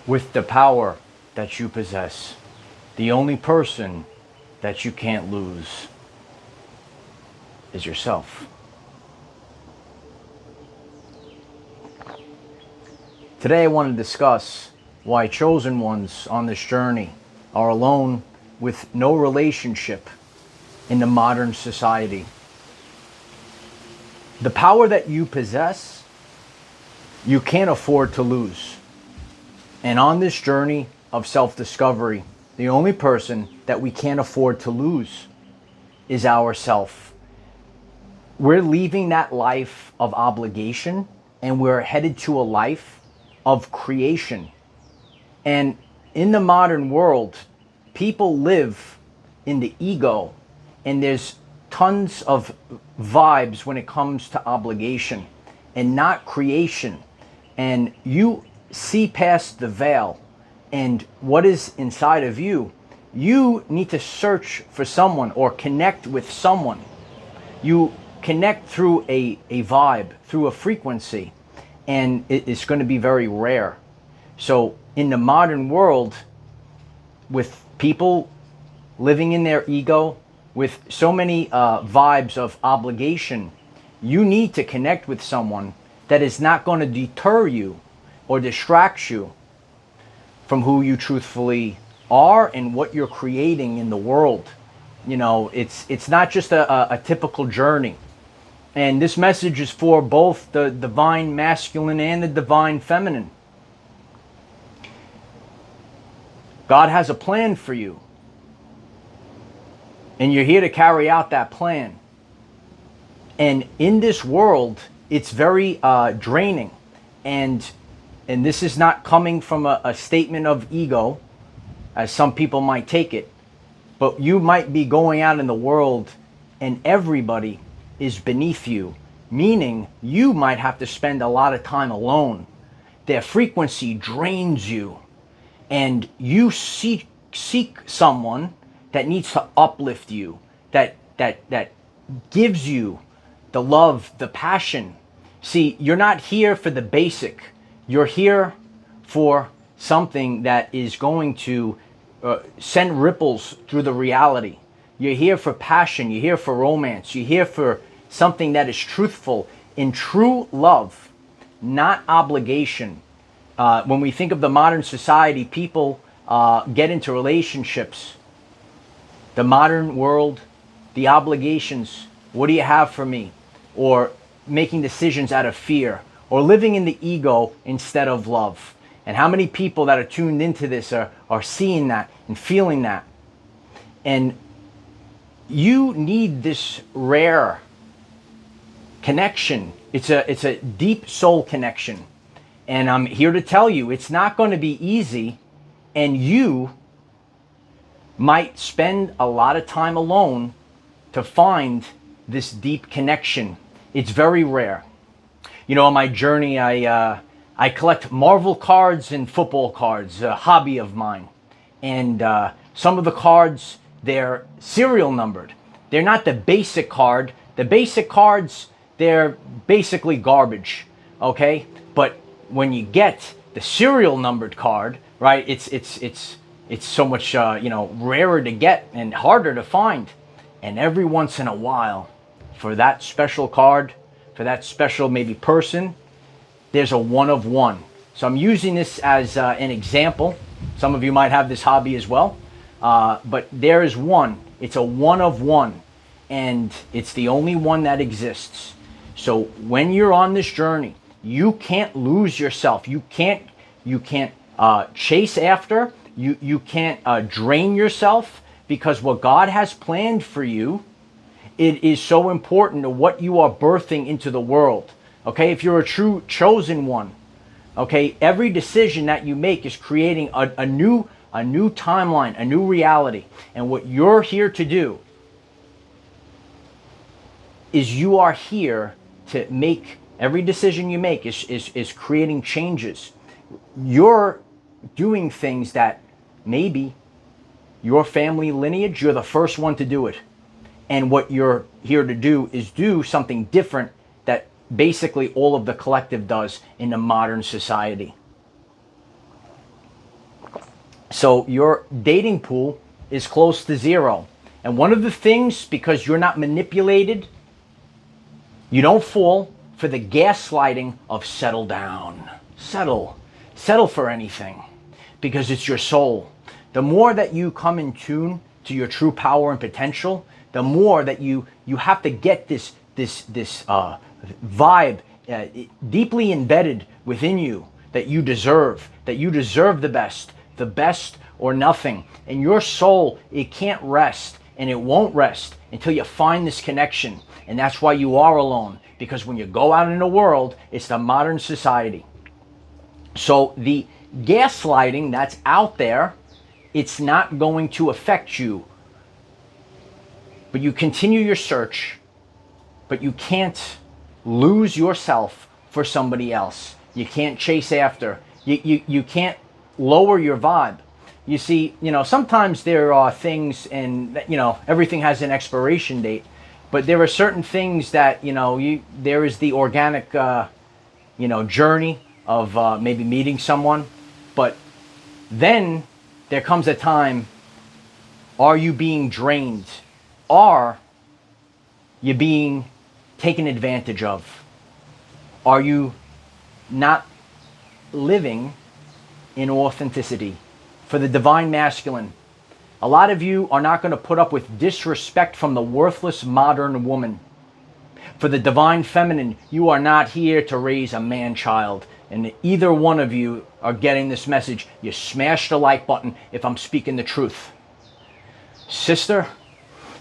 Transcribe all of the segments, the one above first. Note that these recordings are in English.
with the power that you possess. The only person that you can't lose is yourself. Today I want to discuss why chosen ones on this journey are alone with no relationship in the modern society. The power that you possess, you can't afford to lose. And on this journey of self-discovery, the only person that we can't afford to lose is ourself. We're leaving that life of obligation and we're headed to a life of creation. And in the modern world, people live in the ego, and there's tons of vibes when it comes to obligation and not creation. And you see past the veil and what is inside of you. You need to search for someone or connect with someone. You connect through a vibe, through a frequency, and it's going to be very rare. So in the modern world, with people living in their ego, with so many vibes of obligation, you need to connect with someone that is not going to deter you or distract you from who you truthfully are and what you're creating in the world. You know, it's not just a typical journey. And this message is for both the divine masculine and the divine feminine. God has a plan for you. And you're here to carry out that plan. And in this world, it's very draining. And this is not coming from a statement of ego, as some people might take it. But you might be going out in the world and everybody is beneath you, meaning you might have to spend a lot of time alone. Their frequency drains you, and you seek someone that needs to uplift you, that gives you the love, the passion. See, you're not here for the basic. You're here for something that is going to send ripples through the reality. You're here for passion. You're here for romance. You're here for something that is truthful, in true love, not obligation. When we think of the modern society, people get into relationships. The modern world, the obligations, what do you have for me? Or making decisions out of fear, or living in the ego instead of love. And how many people that are tuned into this are seeing that and feeling that? And you need this rare connection. It's a deep soul connection. And I'm here to tell you, it's not going to be easy, and you might spend a lot of time alone to find this deep connection. It's very rare. You know, on my journey, I collect Marvel cards and football cards, a hobby of mine. And some of the cards, they're serial numbered. They're not the basic card. The basic cards, they're basically garbage, okay? But when you get the serial numbered card, right, it's so much rarer to get and harder to find. And every once in a while, for that special card, for that special maybe person, there's a one of one. So I'm using this as an example. Some of you might have this hobby as well, but there is one. It's a one of one, and it's the only one that exists. So when you're on this journey, you can't lose yourself. You can't chase after. You can't drain yourself, because what God has planned for you, it is so important to what you are birthing into the world. Okay, if you're a true chosen one, okay, every decision that you make is creating a new timeline, a new reality. And what you're here to do is you are here to make every decision you make is creating changes. You're doing things that maybe your family lineage, you're the first one to do it. And what you're here to do is do something different that basically all of the collective does in the modern society. So your dating pool is close to zero. And one of the things, because you're not manipulated, you don't fall for the gaslighting of settle down. Settle for anything, because it's your soul. The more that you come in tune to your true power and potential, the more that you have to get this vibe deeply embedded within you, that you deserve the best or nothing. And your soul, it can't rest, and it won't rest until you find this connection. And that's why you are alone, because when you go out in the world, it's the modern society. So the gaslighting that's out there, it's not going to affect you. But you continue your search, but you can't lose yourself for somebody else. You can't chase after. You can't lower your vibe. You see, sometimes there are things, and everything has an expiration date, but there are certain things that, there is the organic, journey of maybe meeting someone. But then there comes a time, are you being drained? Are you being taken advantage of? Are you not living in authenticity? For the divine masculine, a lot of you are not going to put up with disrespect from the worthless modern woman. For the divine feminine, you are not here to raise a man-child. And either one of you are getting this message. You smash the like button if I'm speaking the truth. Sister,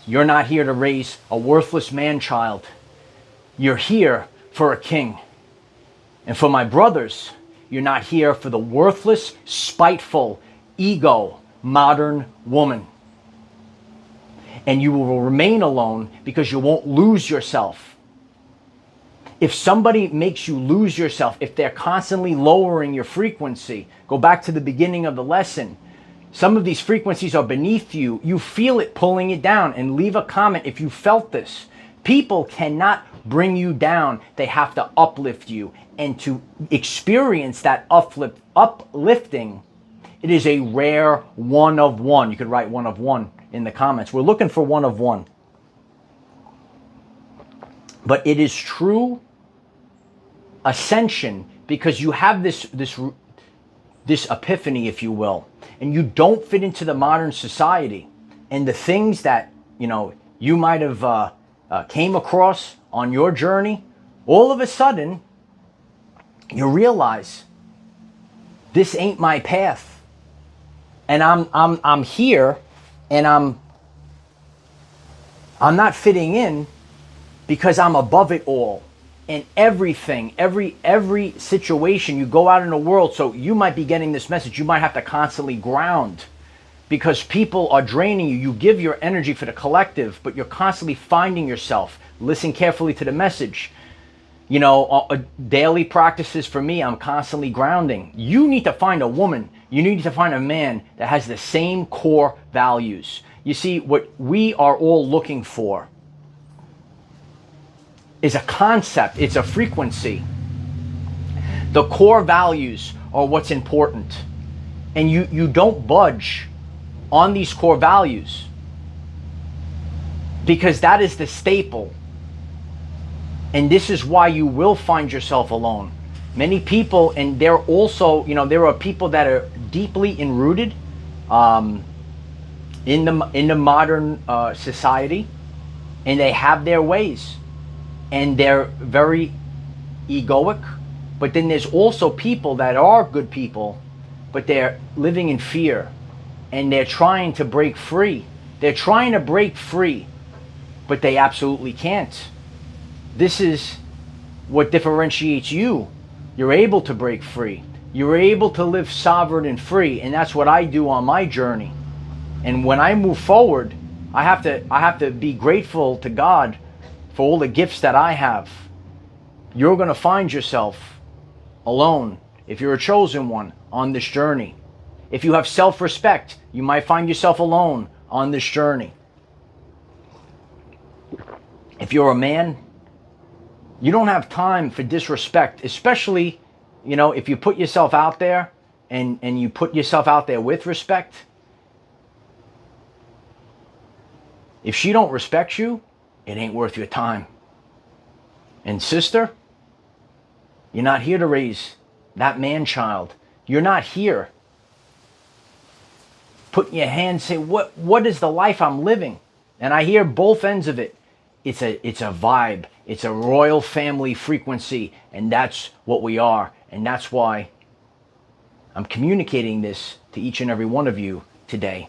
you're not here to raise a worthless man-child. You're here for a king. And for my brothers, you're not here for the worthless, spiteful, ego, modern woman. And you will remain alone because you won't lose yourself. If somebody makes you lose yourself, if they're constantly lowering your frequency, go back to the beginning of the lesson. Some of these frequencies are beneath you. You feel it pulling you down, and leave a comment if you felt this. People cannot bring you down. They have to uplift you. And to experience that uplifting, it is a rare one of one. You could write one of one in the comments. We're looking for one of one. But it is true ascension, because you have this epiphany, if you will, and you don't fit into the modern society. And the things that you might have came across on your journey, all of a sudden you realize this ain't my path, and I'm here, and I'm not fitting in because I'm above it all. And everything, every situation you go out in the world, so you might be getting this message, you might have to constantly ground because people are draining you. You give your energy for the collective, but you're constantly finding yourself. Listen carefully to the message. Daily practices for me, I'm constantly grounding. You need to find a woman, you need to find a man that has the same core values. You see, what we are all looking for is a concept, it's a frequency. The core values are what's important. And you don't budge on these core values, because that is the staple. And this is why you will find yourself alone. Many people, and they're also, there are people that are deeply enrooted in the modern society, and they have their ways. And they're very egoic. But then there's also people that are good people, but they're living in fear, and they're trying to break free. They're trying to break free, but they absolutely can't. This is what differentiates you. You're able to break free. You're able to live sovereign and free, and that's what I do on my journey. And when I move forward, I have to be grateful to God for all the gifts that I have. You're going to find yourself alone if you're a chosen one on this journey. If you have self-respect, you might find yourself alone on this journey. If you're a man, you don't have time for disrespect, especially, if you put yourself out there and you put yourself out there with respect, if she don't respect you, it ain't worth your time. And sister, you're not here to raise that man-child. You're not here putting your hand, say, what is the life I'm living? And I hear both ends of it. It's a vibe. It's a royal family frequency, and that's what we are. And that's why I'm communicating this to each and every one of you today.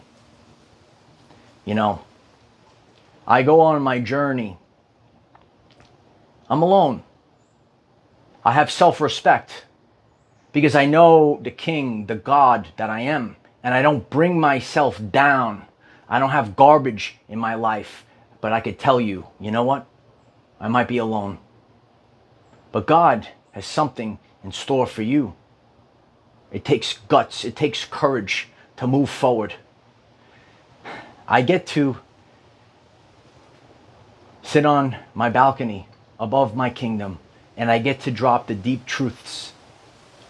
You know, I go on my journey. I'm alone. I have self-respect because I know the king, the God that I am, and I don't bring myself down. I don't have garbage in my life, but I could tell you, you know what? I might be alone. But God has something in store for you. It takes guts, it takes courage to move forward. I get to sit on my balcony above my kingdom, and I get to drop the deep truths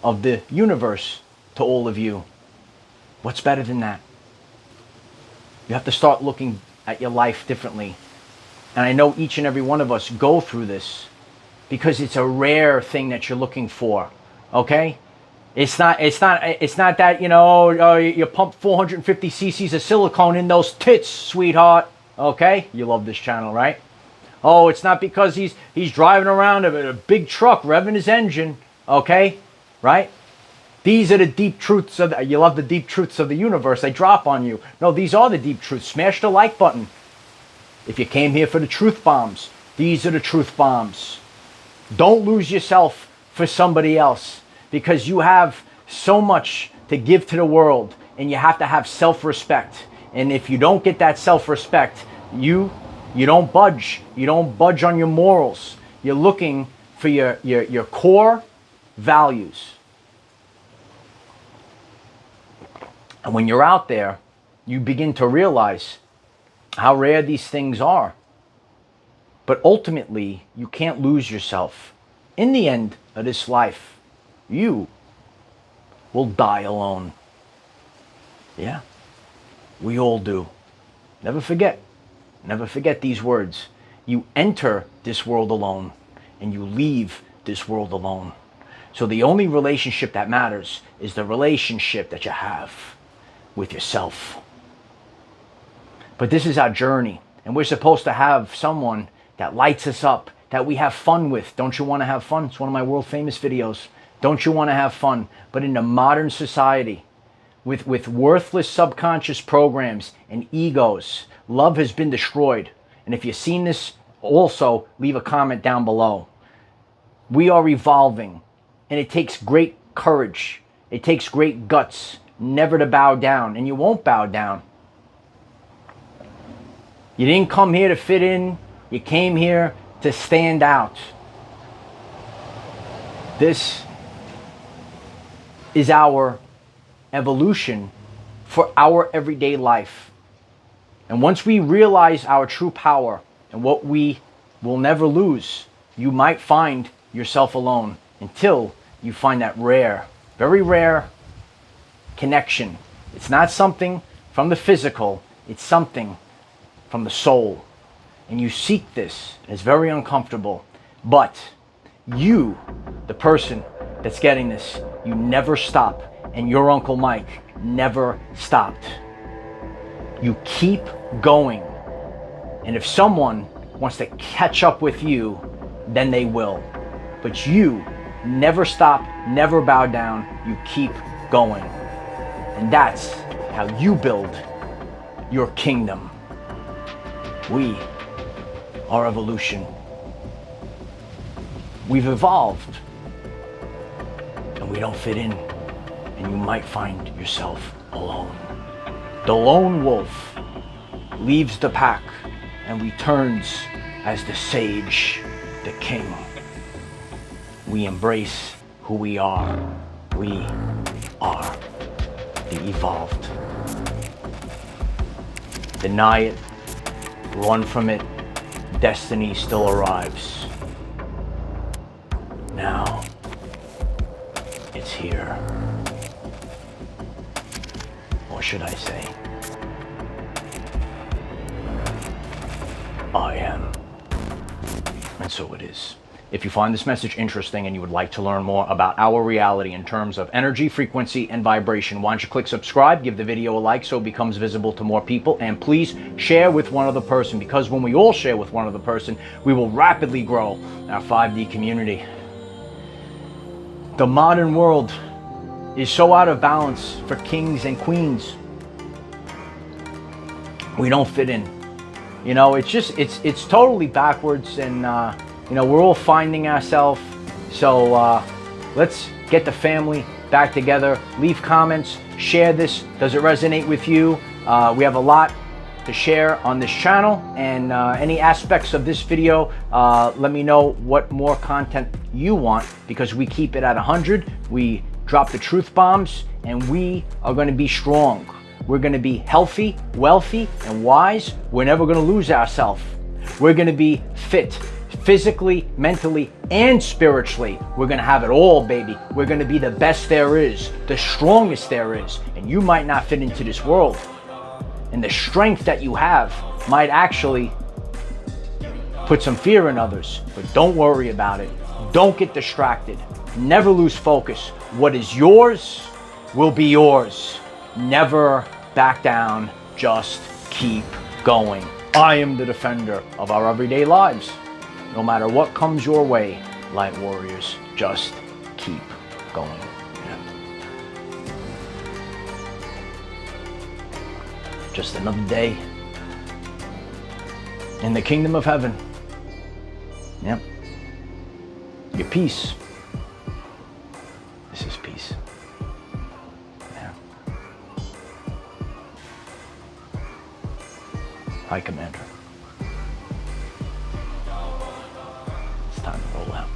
of the universe to all of you. What's better than that? You have to start looking at your life differently. And I know each and every one of us go through this because it's a rare thing that you're looking for. Okay? It's not that, you know, you pump 450 cc's of silicone in those tits, sweetheart. Okay? You love this channel, right? Oh, it's not because he's driving around a big truck revving his engine. Okay? Right? These are the deep truths of you love the deep truths of the universe. They drop on you. No, these are the deep truths. Smash the like button. If you came here for the truth bombs, these are the truth bombs. Don't lose yourself for somebody else, because you have so much to give to the world, and you have to have self-respect. And if you don't get that self-respect, you don't budge. You don't budge on your morals. You're looking for your core values. And when you're out there, you begin to realize how rare these things are. But ultimately, you can't lose yourself. In the end of this life, you will die alone. Yeah, we all do. Never forget these words. You enter this world alone, and you leave this world alone. So the only relationship that matters is the relationship that you have with yourself. But this is our journey, and we're supposed to have someone that lights us up, that we have fun with. Don't you want to have fun? It's one of my world famous videos. Don't you want to have fun? But in a modern society, with worthless subconscious programs and egos, love has been destroyed. And if you've seen this, also leave a comment down below. We are evolving, and it takes great courage. It takes great guts never to bow down, and you won't bow down. You didn't come here to fit in. You came here to stand out. This is our evolution for our everyday life. And once we realize our true power and what we will never lose, you might find yourself alone until you find that rare, very rare connection. It's not something from the physical, it's something from the soul. And you seek this, and it's very uncomfortable. But you, the person that's getting this, you never stop. And your Uncle Mike never stopped. You keep going. And if someone wants to catch up with you, then they will. But you never stop, never bow down. You keep going. And that's how you build your kingdom. We are evolution. We've evolved, and we don't fit in, and you might find yourself alone. The lone wolf leaves the pack and returns as the sage, the king. We embrace who we are. We are the evolved. Deny it, run from it, destiny still arrives. Now, it's here. Or should I say, I am. And so it is. If you find this message interesting and you would like to learn more about our reality in terms of energy, frequency, and vibration, why don't you click subscribe, give the video a like so it becomes visible to more people, and please share with one other person, because when we all share with one other person, we will rapidly grow our 5D community. The modern world is so out of balance for kings and queens. We don't fit in. You know, it's totally backwards, and you know, we're all finding ourselves. So let's get the family back together. Leave comments, share this. Does it resonate with you? We have a lot to share on this channel, and any aspects of this video, let me know what more content you want, because we keep it at 100. We drop the truth bombs, and we are going to be strong. We're going to be healthy, wealthy, and wise. We're never going to lose ourselves. We're going to be fit, physically, mentally, and spiritually. We're going to have it all, baby. We're going to be the best there is, the strongest there is. And you might not fit into this world. And the strength that you have might actually put some fear in others. But don't worry about it. Don't get distracted. Never lose focus. What is yours will be yours. Never back down. Just keep going. I am the defender of our everyday lives. No matter what comes your way, light warriors, just keep going. Yeah. Just another day in the kingdom of heaven. Yep. Your peace. This is peace. Yeah. Hi, Commander. It's time to roll out.